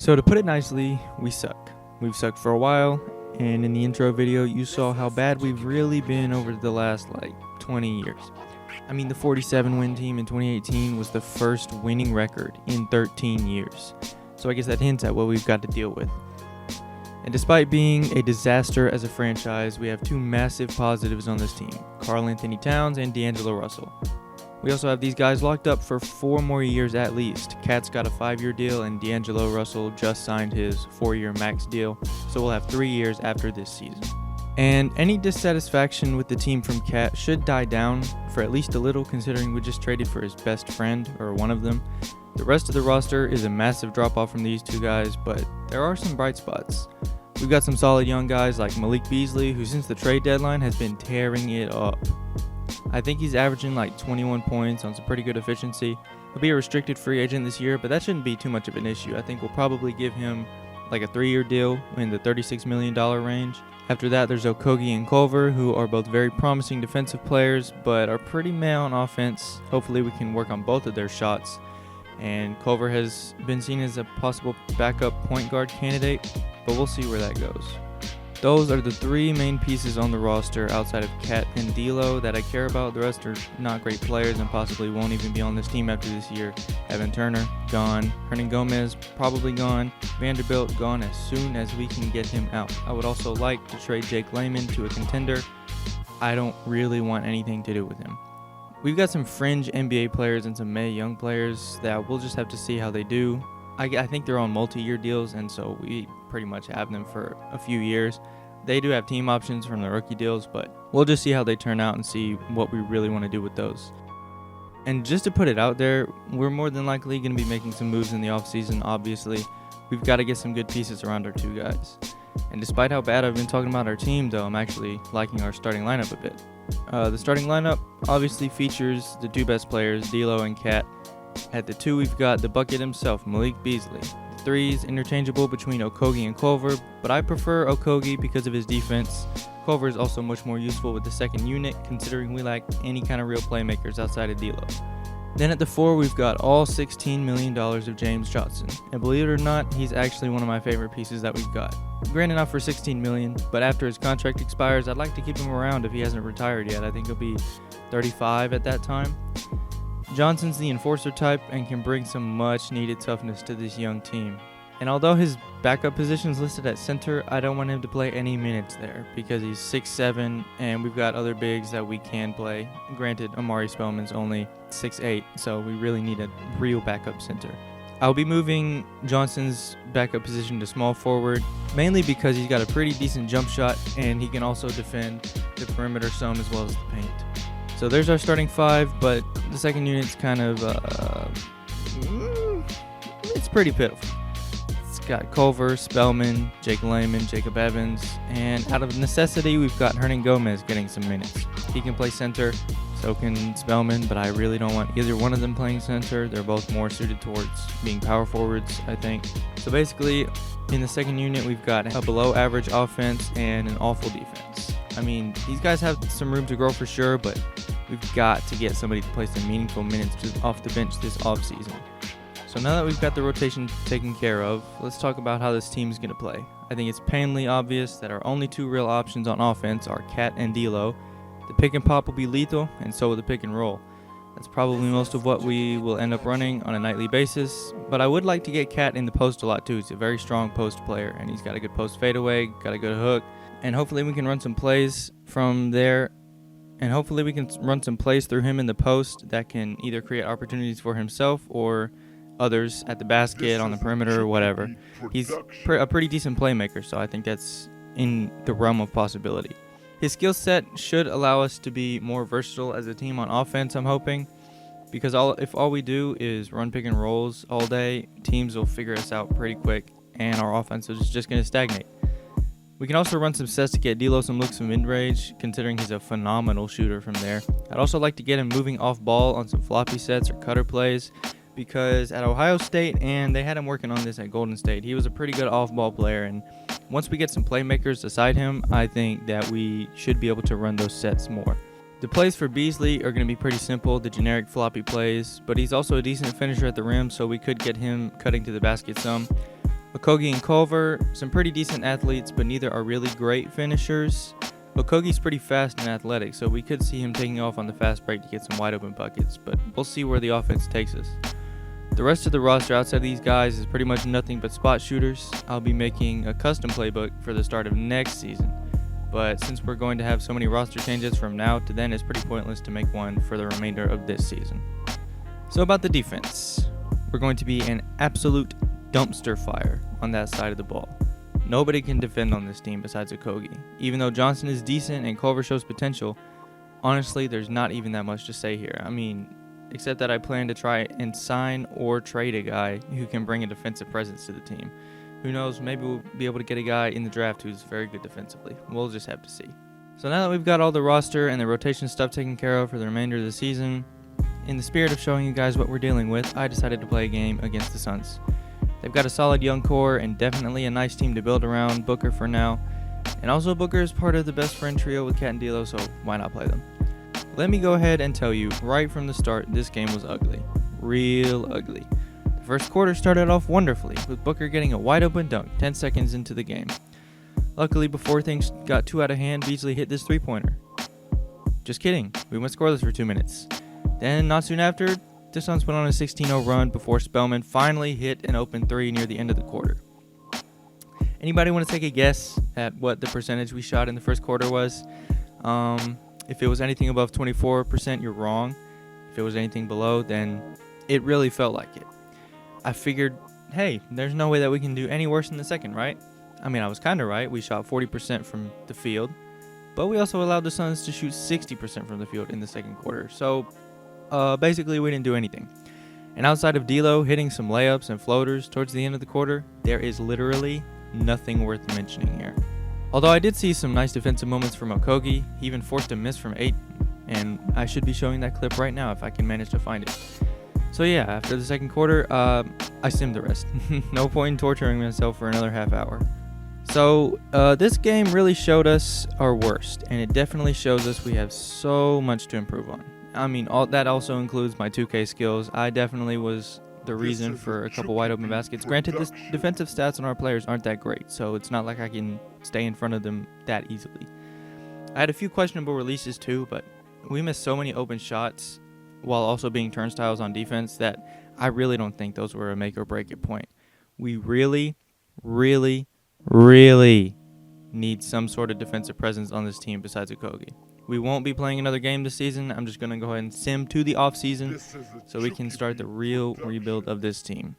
So to put it nicely, we suck. We've sucked for a while, and in the intro video you saw how bad we've really been over the last 20 years. I mean, the 47 win team in 2018 was the first winning record in 13 years. So I guess that hints at what we've got to deal with. And despite being a disaster as a franchise, we have two massive positives on this team: Karl-Anthony Towns and D'Angelo Russell. We also have these guys locked up for 4 more years at least. Cat's got a 5-year deal, and D'Angelo Russell just signed his 4-year max deal, so we'll have 3 years after this season. And any dissatisfaction with the team from Cat should die down for at least a little, considering we just traded for his best friend, or one of them. The rest of the roster is a massive drop-off from these two guys, but there are some bright spots. We've got some solid young guys like Malik Beasley, who since the trade deadline has been tearing it up. I think he's averaging 21 points on some pretty good efficiency. He'll be a restricted free agent this year, but that shouldn't be too much of an issue. I think we'll probably give him a 3-year deal in the $36 million range. After that, there's Okogie and Culver, who are both very promising defensive players, but are pretty meh on offense. Hopefully we can work on both of their shots. And Culver has been seen as a possible backup point guard candidate, but we'll see where that goes. Those are the 3 main pieces on the roster outside of Cat and D'Lo that I care about. The rest are not great players and possibly won't even be on this team after this year. Evan Turner, gone. Hernan Gomez, probably gone. Vanderbilt, gone as soon as we can get him out. I would also like to trade Jake Layman to a contender. I don't really want anything to do with him. We've got some fringe NBA players and some Mae Young players that we'll just have to see how they do. I think they're on multi-year deals, and so we pretty much have them for a few years. They do have team options from the rookie deals, but we'll just see how they turn out and see what we really want to do with those. And just to put it out there, we're more than likely going to be making some moves in the offseason, obviously. We've got to get some good pieces around our 2 guys. And despite how bad I've been talking about our team, though, I'm actually liking our starting lineup a bit. The starting lineup obviously features the 2 best players, D'Lo and Cat. At the 2, we've got the bucket himself, Malik Beasley. The 3 is interchangeable between Okogie and Culver, but I prefer Okogie because of his defense. Culver is also much more useful with the second unit, considering we lack any kind of real playmakers outside of D'Lo. Then at the 4, we've got all $16 million of James Johnson, and believe it or not, he's actually one of my favorite pieces that we've got. Granted, not for $16 million, but after his contract expires, I'd like to keep him around if he hasn't retired yet. I think he'll be 35 at that time. Johnson's the enforcer type and can bring some much needed toughness to this young team. And although his backup position is listed at center, I don't want him to play any minutes there because he's 6'7", and we've got other bigs that we can play. Granted, Amari Spellman's only 6'8", so we really need a real backup center. I'll be moving Johnson's backup position to small forward, mainly because he's got a pretty decent jump shot and he can also defend the perimeter some as well as the paint. So there's our starting 5, but the second unit's kind of, it's pretty pitiful. It's got Culver, Spellman, Jake Layman, Jacob Evans, and out of necessity, we've got Hernan Gomez getting some minutes. He can play center, so can Spellman, but I really don't want either one of them playing center. They're both more suited towards being power forwards, I think. So basically, in the second unit, we've got a below-average offense and an awful defense. I mean, these guys have some room to grow for sure, but we've got to get somebody to play some meaningful minutes off the bench this offseason. So now that we've got the rotation taken care of, let's talk about how this team's going to play. I think it's painfully obvious that our only 2 real options on offense are Cat and D'Lo. The pick and pop will be lethal, and so will the pick and roll. That's probably most of what we will end up running on a nightly basis, but I would like to get Cat in the post a lot too. He's a very strong post player, and he's got a good post fadeaway, got a good hook, and hopefully we can run some plays from there. And hopefully we can run some plays through him in the post that can either create opportunities for himself or others at the basket, on the perimeter, or whatever. He's a pretty decent playmaker, so I think that's in the realm of possibility. His skill set should allow us to be more versatile as a team on offense, I'm hoping, because if all we do is run pick and rolls all day, teams will figure us out pretty quick, and our offense is just going to stagnate. We can also run some sets to get D'Lo some looks from mid-range, considering he's a phenomenal shooter from there. I'd also like to get him moving off ball on some floppy sets or cutter plays, because at Ohio State, and they had him working on this at Golden State, he was a pretty good off-ball player, and once we get some playmakers beside him, I think that we should be able to run those sets more. The plays for Beasley are going to be pretty simple, the generic floppy plays, but he's also a decent finisher at the rim, so we could get him cutting to the basket some. Okogie and Culver, some pretty decent athletes, but neither are really great finishers. Okogie's pretty fast and athletic, so we could see him taking off on the fast break to get some wide open buckets, but we'll see where the offense takes us. The rest of the roster outside of these guys is pretty much nothing but spot shooters. I'll be making a custom playbook for the start of next season, but since we're going to have so many roster changes from now to then, it's pretty pointless to make one for the remainder of this season. So about the defense, we're going to be an absolute dumpster fire on that side of the ball. Nobody can defend on this team besides Okogie. Even though Johnson is decent and Culver shows potential, honestly, there's not even that much to say here. I mean, except that I plan to try and sign or trade a guy who can bring a defensive presence to the team. Who knows, maybe we'll be able to get a guy in the draft who's very good defensively. We'll just have to see. So now that we've got all the roster and the rotation stuff taken care of for the remainder of the season, in the spirit of showing you guys what we're dealing with, I decided to play a game against the Suns. They've got a solid young core and definitely a nice team to build around Booker for now. And also Booker is part of the best friend trio with Cat and D'Lo, so why not play them? Let me go ahead and tell you right from the start, this game was ugly. Real ugly. The first quarter started off wonderfully, with Booker getting a wide open dunk 10 seconds into the game. Luckily, before things got too out of hand, Beasley hit this three-pointer. Just kidding, we went scoreless for 2 minutes. Then, not soon after, the Suns went on a 16-0 run before Spellman finally hit an open three near the end of the quarter. Anybody want to take a guess at what the percentage we shot in the first quarter was? If it was anything above 24%, you're wrong. If it was anything below, then it really felt like it. I figured, hey, there's no way that we can do any worse in the second, right? I mean, I was kind of right. We shot 40% from the field, but we also allowed the Suns to shoot 60% from the field in the second quarter. So basically, we didn't do anything. And outside of D'Lo hitting some layups and floaters towards the end of the quarter, there is literally nothing worth mentioning here. Although I did see some nice defensive moments from Okogie. He even forced a miss from 8, and I should be showing that clip right now if I can manage to find it. So yeah, after the second quarter, I simmed the rest. No point in torturing myself for another half hour. So this game really showed us our worst, and it definitely shows us we have so much to improve on. I mean, that also includes my 2K skills. I definitely was the reason for a couple wide open baskets. Granted, the defensive stats on our players aren't that great, so it's not like I can stay in front of them that easily. I had a few questionable releases too, but we missed so many open shots while also being turnstiles on defense that I really don't think those were a make or break it point. We really, really, really need some sort of defensive presence on this team besides Okogie. We won't be playing another game this season. I'm just going to go ahead and sim to the off season so we can start the real rebuild of this team.